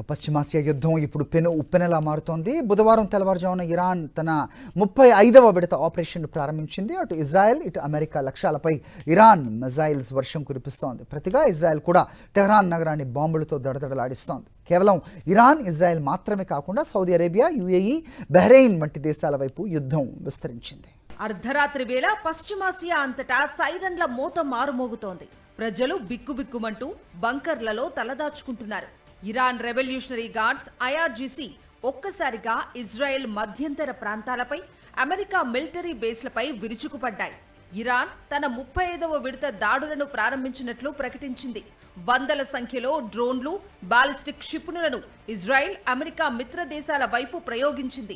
పశ్చిమాసియా యుద్ధం ఇప్పుడు ఉప్పెనలా మారుతోంది. బుధవారం తెల్లవారుజామున ఇరాన్ తన 35వ విడత ఆపరేషన్ ప్రారంభించింది. అటు ఇజ్రాయెల్ ఇటు అమెరికా లక్ష్యాలపై ఇరాన్ మిజైల్స్ వర్షం కురిపిస్తోంది. ప్రతిగా ఇజ్రాయెల్ కూడా టెహ్రాన్ నగరాన్ని బాంబులతో దడదడలాడిస్తోంది. కేవలం ఇరాన్, ఇజ్రాయెల్ మాత్రమే కాకుండా సౌదీ అరేబియా, యుఏఈ, బహ్రెయిన్ వంటి దేశాల వైపు యుద్ధం విస్తరించింది. అర్ధరాత్రి వేళ పశ్చిమాసియా అంతటా సైరన్ల మోత మారుమోగుతోంది. ప్రజలు బిక్కుబిక్కుమంటూ బంకర్లలో తలదాచుకుంటున్నారు. ఇరాన్ రెవల్యూషనరీ గార్డ్స్ ఐఆర్జీసీ ఒక్కసారిగా ఇజ్రాయెల్ మధ్యంతర ప్రాంతాలపై, అమెరికా మిలిటరీ బేస్లపై విరుచుకుపడ్డాయి. ఇరాన్ తన 35వ విడత దాడులను ప్రారంభించినట్లు ప్రకటించింది. వందల సంఖ్యలో డ్రోన్లు, బాలిస్టిక్ క్షిపణులను ఇజ్రాయెల్, అమెరికా మిత్ర దేశాల వైపు ప్రయోగించింది.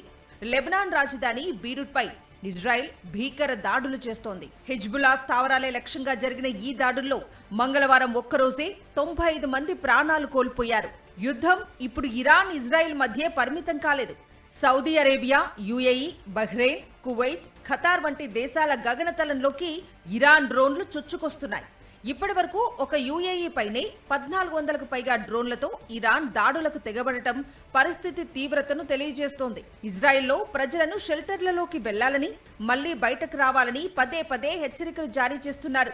లెబనాన్ రాజధాని బీరూట్పై ఇజ్రాయెల్ భీకర దాడులు చేస్తోంది. హిజ్బుల్లా స్థావరాలే లక్ష్యంగా జరిగిన ఈ దాడుల్లో మంగళవారం ఒక్కరోజే 95 మంది ప్రాణాలు కోల్పోయారు. యుద్ధం ఇప్పుడు ఇరాన్, ఇజ్రాయెల్ మధ్య పరిమితం కాలేదు. Saudi Arabia, UAE, Bahrain, Kuwait, Qatar వంటి దేశాల గగనతలంలోకి ఇరాన్ డ్రోన్లు చొచ్చుకొస్తున్నాయి. ఇప్పటి వరకు ఒక యుఏఈ పైనే 1400కు పైగా డ్రోన్లతో ఇరాన్ దాడులకు తెగబడటం పరిస్థితి తీవ్రతను తెలియజేస్తోంది. ఇజ్రాయెల్లో ప్రజలను షెల్టర్లలోకి వెళ్లాలని, మళ్లీ బయటకు రావాలని పదే పదే హెచ్చరికలు జారీ చేస్తున్నారు.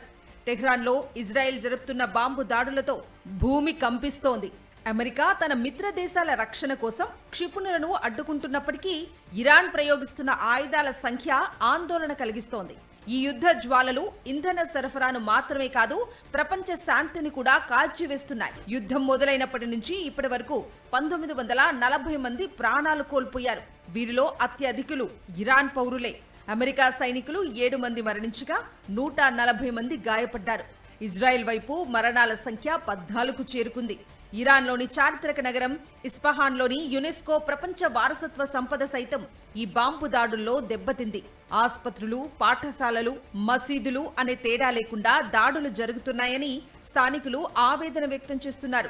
టెహ్రాన్లో ఇజ్రాయెల్ జరుపుతున్న బాంబు దాడులతో భూమి కంపిస్తోంది. అమెరికా తన మిత్ర దేశాల రక్షణ కోసం క్షిపణులను అడ్డుకుంటున్నప్పటికీ ఇరాన్ ప్రయోగిస్తున్న ఆయుధాల సంఖ్య ఆందోళన కలిగిస్తోంది. ఈ యుద్ధ జ్వాలలు ఇంధన సరఫరాను మాత్రమే కాదు, ప్రపంచ శాంతిని కూడా కాల్చివేస్తున్నాయి. యుద్ధం మొదలైనప్పటి నుంచి ఇప్పటి వరకు 1940 మంది ప్రాణాలు కోల్పోయారు. వీరిలో అత్యధికులు ఇరాన్ పౌరులే. అమెరికా సైనికులు 7 మంది మరణించగా 140 మంది గాయపడ్డారు. ఇజ్రాయెల్ వైపు మరణాల సంఖ్య 14కు చేరుకుంది. ఇరాన్లోని చారిత్రక నగరం ఇస్ఫహాన్లోని యునెస్కో ప్రపంచ వారసత్వ సంపద సైతం ఈ బాంబు దాడుల్లో దెబ్బతింది. ఆస్పత్రులు, పాఠశాలలు, మసీదులు అనే తేడా లేకుండా దాడులు జరుగుతున్నాయని స్థానికులు ఆవేదన వ్యక్తం చేస్తున్నారు.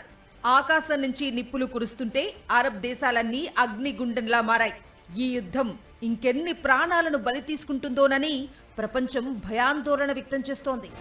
ఆకాశం నుంచి నిప్పులు కురుస్తుంటే అరబ్ దేశాలన్నీ అగ్నిగుండంలా మారాయి. ఈ యుద్ధం ఇంకెన్ని ప్రాణాలను బలి తీసుకుంటుందోనని ప్రపంచం భయాందోళన వ్యక్తం చేస్తోంది.